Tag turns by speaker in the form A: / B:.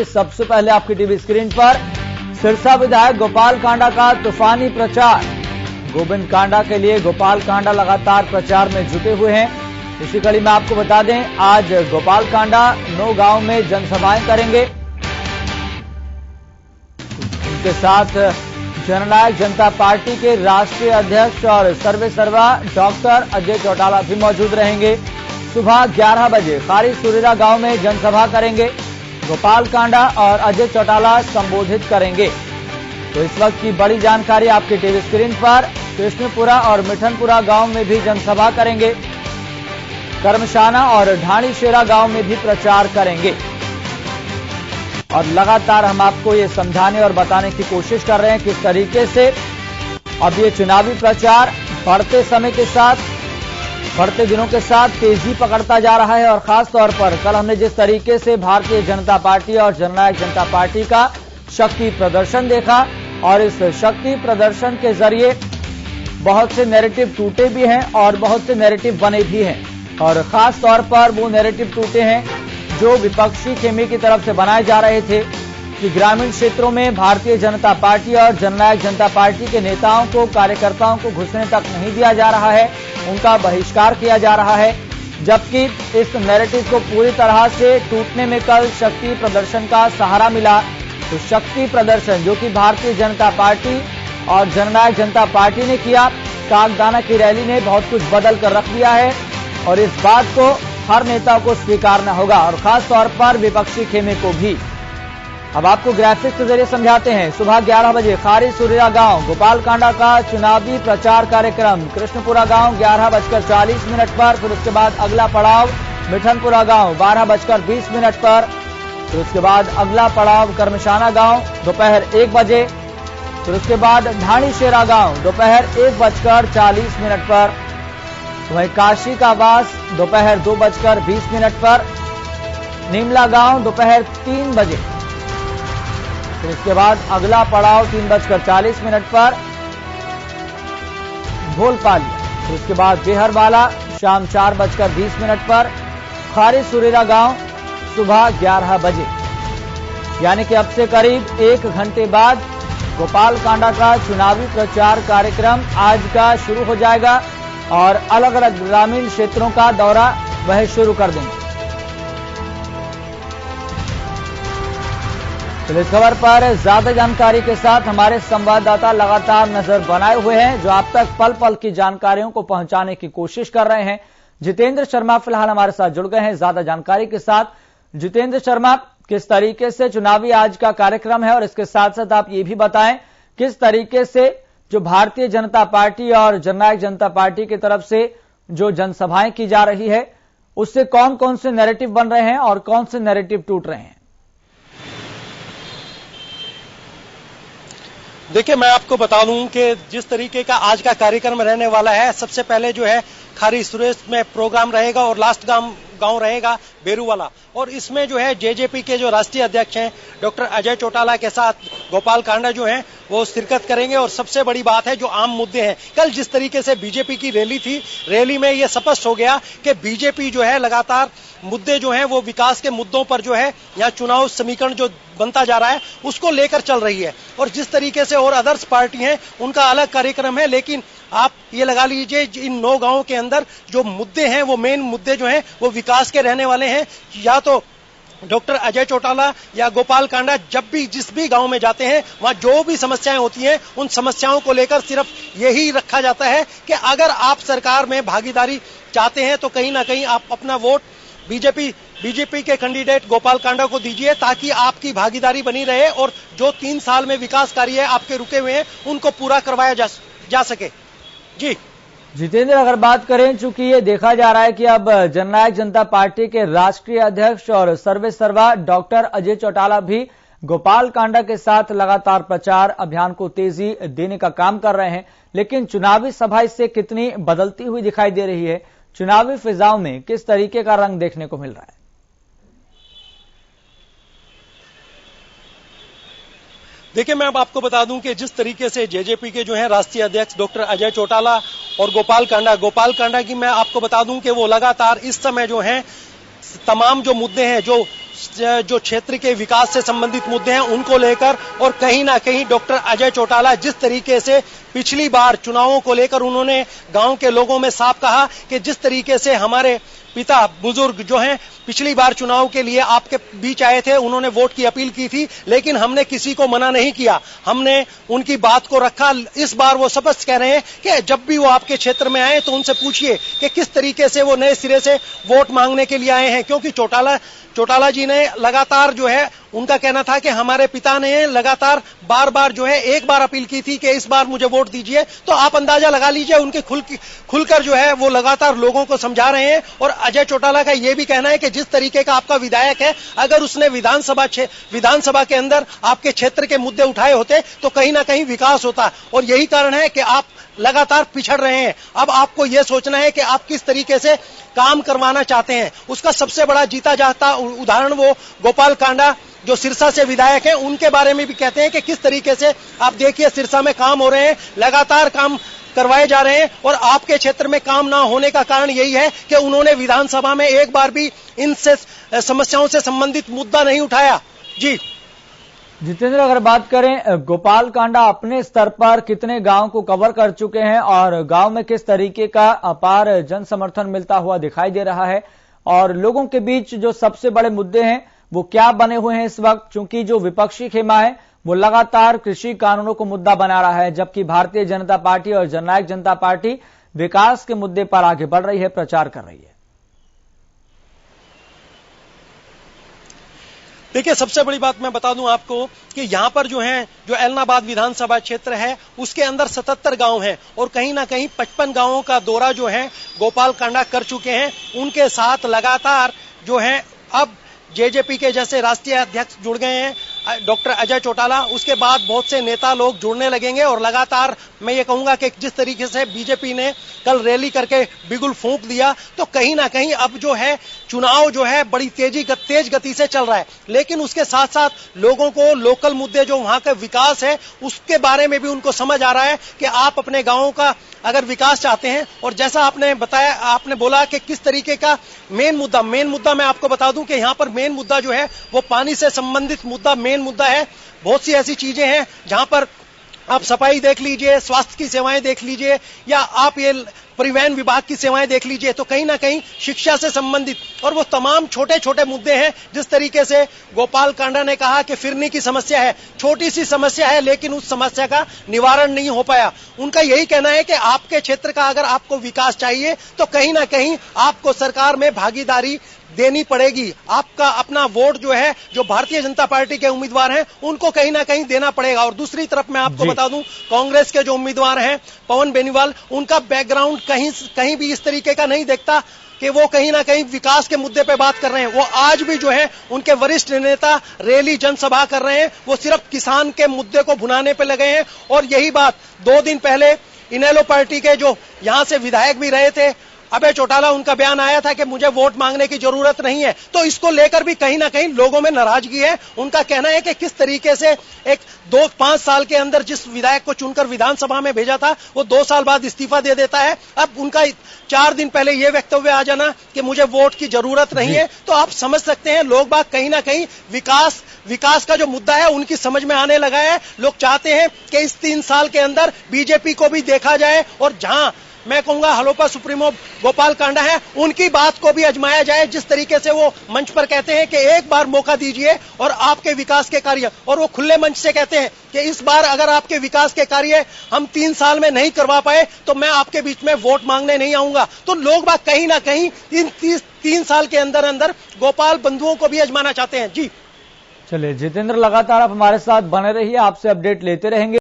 A: सबसे पहले आपकी टीवी स्क्रीन पर सिरसा विधायक गोपाल कांडा का तूफानी प्रचार। गोविंद कांडा के लिए गोपाल कांडा लगातार प्रचार में जुटे हुए हैं। इसी कड़ी में आपको बता दें, आज गोपाल कांडा 9 गांव में जनसभाएं करेंगे। उनके साथ जननायक जनता पार्टी के राष्ट्रीय अध्यक्ष और सर्वेसर्वा डॉक्टर अजय चौटाला भी मौजूद रहेंगे। सुबह 11 बजे खारी सुरेरा गांव में जनसभा करेंगे। गोपाल कांडा और अजय चौटाला संबोधित करेंगे। तो इस वक्त की बड़ी जानकारी आपकी टीवी स्क्रीन पर। कृष्णपुरा और मिठनपुरा गांव में भी जनसभा करेंगे। कर्मशाना और ढाणी शेरा गांव में भी प्रचार करेंगे। और लगातार हम आपको ये समझाने और बताने की कोशिश कर रहे हैं किस तरीके से अब ये चुनावी प्रचार बढ़ते समय के साथ, बढ़ते दिनों के साथ तेजी पकड़ता जा रहा है। और खास तौर पर कल हमने जिस तरीके से भारतीय जनता पार्टी और जननायक जनता पार्टी का शक्ति प्रदर्शन देखा, और इस शक्ति प्रदर्शन के जरिए बहुत से नैरेटिव टूटे भी हैं और बहुत से नैरेटिव बने भी हैं। और खास तौर पर वो नैरेटिव टूटे हैं जो विपक्षी खेमे की तरफ से बनाए जा रहे थे कि ग्रामीण क्षेत्रों में भारतीय जनता पार्टी और जननायक जनता पार्टी के नेताओं को, कार्यकर्ताओं को घुसने तक नहीं दिया जा रहा है, उनका बहिष्कार किया जा रहा है। जबकि इस नैरेटिव को पूरी तरह से टूटने में कल शक्ति प्रदर्शन का सहारा मिला। तो शक्ति प्रदर्शन जो कि भारतीय जनता पार्टी और जननायक जनता पार्टी ने किया, कागदाना की रैली ने बहुत कुछ बदल कर रख दिया है। और इस बात को हर नेता को स्वीकारना होगा, और खास तौर पर विपक्षी खेमे को भी। अब आपको ग्राफिक्स के जरिए समझाते हैं। सुबह 11 बजे खारी सुरेरा गांव गोपाल कांडा का चुनावी प्रचार कार्यक्रम। कृष्णपुरा गांव 11:40 पर। फिर उसके बाद अगला पड़ाव मिठनपुरा गांव 12:20 पर। फिर उसके बाद अगला पड़ाव कर्मशाना गांव दोपहर 1 बजे। फिर उसके बाद ढाणी शेरा गांव दोपहर 1:40 पर। वहीं काशी का वास दोपहर 2:20 पर। नीमला गांव दोपहर 3 बजे। फिर इसके बाद अगला पड़ाव 3:40 पर भोलपाली। फिर उसके बाद बेहरवाला शाम 4:20 पर। खारी सुरेरा गांव सुबह 11 बजे। यानी कि अब से करीब 1 घंटे बाद गोपाल कांडा का चुनावी प्रचार कार्यक्रम आज का शुरू हो जाएगा और अलग अलग ग्रामीण क्षेत्रों का दौरा वह शुरू कर देंगे। तो इस खबर पर ज्यादा जानकारी के साथ हमारे संवाददाता लगातार नजर बनाए हुए हैं, जो आप तक पल पल की जानकारियों को पहुंचाने की कोशिश कर रहे हैं। जितेंद्र शर्मा फिलहाल हमारे साथ जुड़ गए हैं ज्यादा जानकारी के साथ। जितेंद्र शर्मा, किस तरीके से चुनावी आज का कार्यक्रम है, और इसके साथ साथ आप ये भी बताएं किस तरीके से जो भारतीय जनता पार्टी और जननायक जनता पार्टी की तरफ से जो जनसभाएं की जा रही है, उससे कौन कौन से नैरेटिव बन रहे हैं और कौन से नैरेटिव टूट रहे हैं?
B: देखिए, मैं आपको बता दूं कि जिस तरीके का आज का कार्यक्रम रहने वाला है, सबसे पहले जो है खारी सुरेश में प्रोग्राम रहेगा और लास्ट गांव रहेगा बेरूवाला। और इसमें जो है जेजेपी के जो राष्ट्रीय अध्यक्ष हैं डॉक्टर अजय चौटाला के साथ गोपाल कांडा जो हैं वो शिरकत करेंगे। और सबसे बड़ी बात है जो आम मुद्दे हैं, कल जिस तरीके से बीजेपी की रैली थी, रैली में ये स्पष्ट हो गया कि बीजेपी जो है लगातार मुद्दे जो हैं वो विकास के मुद्दों पर जो है यहाँ चुनाव समीकरण जो बनता जा रहा है उसको लेकर चल रही है। और जिस तरीके से और अदर्स पार्टी हैं उनका अलग कार्यक्रम है, लेकिन आप ये लगा लीजिए इन 9 गांवों के अंदर जो मुद्दे हैं वो मेन मुद्दे जो हैं वो विकास के रहने वाले हैं। या तो डॉक्टर अजय चौटाला या गोपाल कांडा जब भी जिस भी गांव में जाते हैं वहां जो भी समस्याएं होती हैं उन समस्याओं को लेकर सिर्फ यही रखा जाता है कि अगर आप सरकार में भागीदारी चाहते हैं तो कहीं ना कहीं आप अपना वोट बीजेपी के कैंडिडेट गोपाल कांडा को दीजिए, ताकि आपकी भागीदारी बनी रहे और जो 3 साल में विकास कार्य आपके रुके हुए हैं उनको पूरा करवाया जा सके। जी
A: जितेंद्र, अगर बात करें, चूंकि ये देखा जा रहा है कि अब जननायक जनता पार्टी के राष्ट्रीय अध्यक्ष और सर्वेसर्वा डॉक्टर अजय चौटाला भी गोपाल कांडा के साथ लगातार प्रचार अभियान को तेजी देने का काम कर रहे हैं, लेकिन चुनावी सभा इससे कितनी बदलती हुई दिखाई दे रही है? चुनावी फिजाओं में किस तरीके का रंग देखने को मिल रहा है?
B: देखिए, मैं अब आपको बता दूं कि जिस तरीके से जेजेपी के जो है राष्ट्रीय अध्यक्ष डॉक्टर अजय चौटाला और गोपाल कांडा की मैं आपको बता दूं कि वो लगातार इस समय जो है तमाम जो मुद्दे हैं, जो जो क्षेत्र के विकास से संबंधित मुद्दे हैं उनको लेकर, और कहीं ना कहीं डॉक्टर अजय चौटाला जिस तरीके से पिछली बार चुनावों को लेकर उन्होंने गांव के लोगों में साफ कहा कि जिस तरीके से हमारे पिता बुजुर्ग जो हैं पिछली बार चुनाव के लिए आपके बीच आए थे, उन्होंने वोट की अपील की थी, लेकिन हमने किसी को मना नहीं किया, हमने उनकी बात को रखा। इस बार वो स्पष्ट कह रहे हैं कि जब भी वो आपके क्षेत्र में आए तो उनसे पूछिए कि किस तरीके से वो नए सिरे से वोट मांगने के लिए आए हैं, क्योंकि चौटाला जी ने लगातार जो है, उनका कहना था कि हमारे पिता ने लगातार बार बार जो है एक बार अपील की थी कि इस बार मुझे वोट दीजिए। तो आप अंदाजा लगा लीजिए उनके खुलकर जो है वो लगातार लोगों को समझा रहे हैं। और अजय चौटाला का यह भी कहना है कि जिस तरीके का आपका विधायक है, अगर उसने विधानसभा के अंदर आपके क्षेत्र के मुद्दे उठाए होते तो कहीं ना कहीं विकास होता, और यही कारण है कि आप लगातार पिछड़ रहे हैं। अब आपको यह सोचना है कि आप किस तरीके से काम करवाना चाहते हैं। उसका सबसे बड़ा जीता जाता उदाहरण वो गोपाल कांडा जो सिरसा से विधायक हैं, उनके बारे में भी कहते हैं कि किस तरीके से आप देखिए सिरसा में काम हो रहे हैं, लगातार काम करवाए जा रहे हैं, और आपके क्षेत्र में काम ना होने का कारण यही है कि उन्होंने विधानसभा में एक बार भी इनसे समस्याओं से संबंधित मुद्दा नहीं उठाया। जी
A: जितेंद्र, अगर बात करें गोपाल कांडा अपने स्तर पर कितने गांव को कवर कर चुके हैं और गांव में किस तरीके का अपार जन समर्थन मिलता हुआ दिखाई दे रहा है, और लोगों के बीच जो सबसे बड़े मुद्दे हैं वो क्या बने हुए हैं इस वक्त, चूंकि जो विपक्षी खेमा है वो लगातार कृषि कानूनों को मुद्दा बना रहा है, जबकि भारतीय जनता पार्टी और जननायक जनता पार्टी विकास के मुद्दे पर आगे बढ़ रही है, प्रचार कर रही है।
B: देखिए, सबसे बड़ी बात मैं बता दूं आपको कि यहां पर जो एलनाबाद विधानसभा क्षेत्र है उसके अंदर 77 गांव हैं, और कहीं ना कहीं 55 गांवों का दौरा जो है गोपाल कांडा कर चुके हैं। उनके साथ लगातार जो है अब जेजेपी के जैसे राष्ट्रीय अध्यक्ष जुड़ गए हैं डॉक्टर अजय चौटाला, उसके बाद बहुत से नेता लोग जुड़ने लगेंगे, और लगातार मैं ये कहूंगा कि जिस तरीके से बीजेपी ने कल रैली करके बिगुल फूंक दिया, तो कहीं ना कहीं अब जो है चुनाव जो है बड़ी तेज गति से चल रहा है, लेकिन उसके साथ साथ लोगों को लोकल मुद्दे जो वहां का विकास है उसके बारे में भी उनको समझ आ रहा है कि आप अपने गांवों का अगर विकास चाहते हैं, और जैसा आपने बताया, आपने बोला कि किस तरीके का मेन मुद्दा मैं आपको बता दूं कि यहाँ पर मेन मुद्दा जो है वो पानी से संबंधित मेन मुद्दा है। बहुत सी ऐसी चीजें हैं जहां पर आप सफाई देख लीजिए, स्वास्थ्य की सेवाएं देख लीजिए, या आप ये परिवहन विभाग की सेवाएं देख लीजिए, तो कहीं ना कहीं शिक्षा से संबंधित और वो तमाम छोटे छोटे मुद्दे हैं। जिस तरीके से गोपाल कांडा ने कहा कि फिरनी की समस्या है, छोटी सी समस्या है, लेकिन उस समस्या का निवारण नहीं हो पाया। उनका यही कहना है कि आपके क्षेत्र का अगर आपको विकास चाहिए तो कहीं ना कहीं आपको सरकार में भागीदारी देनी पड़ेगी। आपका अपना वोट जो है, जो भारतीय जनता पार्टी के उम्मीदवार हैं, उनको कहीं ना कहीं देना पड़ेगा। और दूसरी तरफ मैं आपको बता दूं, कांग्रेस के जो उम्मीदवार हैं पवन बेनीवाल, उनका बैकग्राउंड कहीं भी इस तरीके का नहीं देखता कि वो कहीं ना कहीं विकास के मुद्दे पे बात कर रहे हैं। वो आज भी जो है उनके वरिष्ठ नेता रैली जनसभा कर रहे हैं, वो सिर्फ किसान के मुद्दे को भुनाने पे लगे हैं। और यही बात 2 दिन पहले इनेलो पार्टी के जो यहां से विधायक भी रहे थे अभय चौटाला, उनका बयान आया था कि मुझे वोट मांगने की जरूरत नहीं है। तो इसको लेकर भी कहीं ना कहीं लोगों में नाराजगी है। उनका कहना है कि किस तरीके से एक 2-5 साल के अंदर जिस विधायक को चुनकर विधानसभा में भेजा था, वो 2 साल बाद इस्तीफा दे देता है। अब उनका 4 दिन पहले ये वक्तव्य आ जाना कि मुझे वोट की जरूरत नहीं है, तो आप समझ सकते हैं लोग बाग कहीं ना कहीं विकास का जो मुद्दा है उनकी समझ में आने लगा है। लोग चाहते हैं कि इस 3 साल के अंदर बीजेपी को भी देखा जाए, और जहां मैं कहूंगा हलोपा सुप्रीमो गोपाल कांडा है, उनकी बात को भी आजमाया जाए। जिस तरीके से वो मंच पर कहते हैं कि एक बार मौका दीजिए और आपके विकास के कार्य, और वो खुले मंच से कहते हैं कि इस बार अगर आपके विकास के कार्य हम 3 साल में नहीं करवा पाए तो मैं आपके बीच में वोट मांगने नहीं आऊंगा। तो लोग बात कहीं ना कहीं इन 3 साल के अंदर गोपाल बंधुओं को भी आजमाना चाहते हैं। जी
A: चलिए जितेंद्र, लगातार आप हमारे साथ बने रहिए, आपसे अपडेट लेते रहेंगे।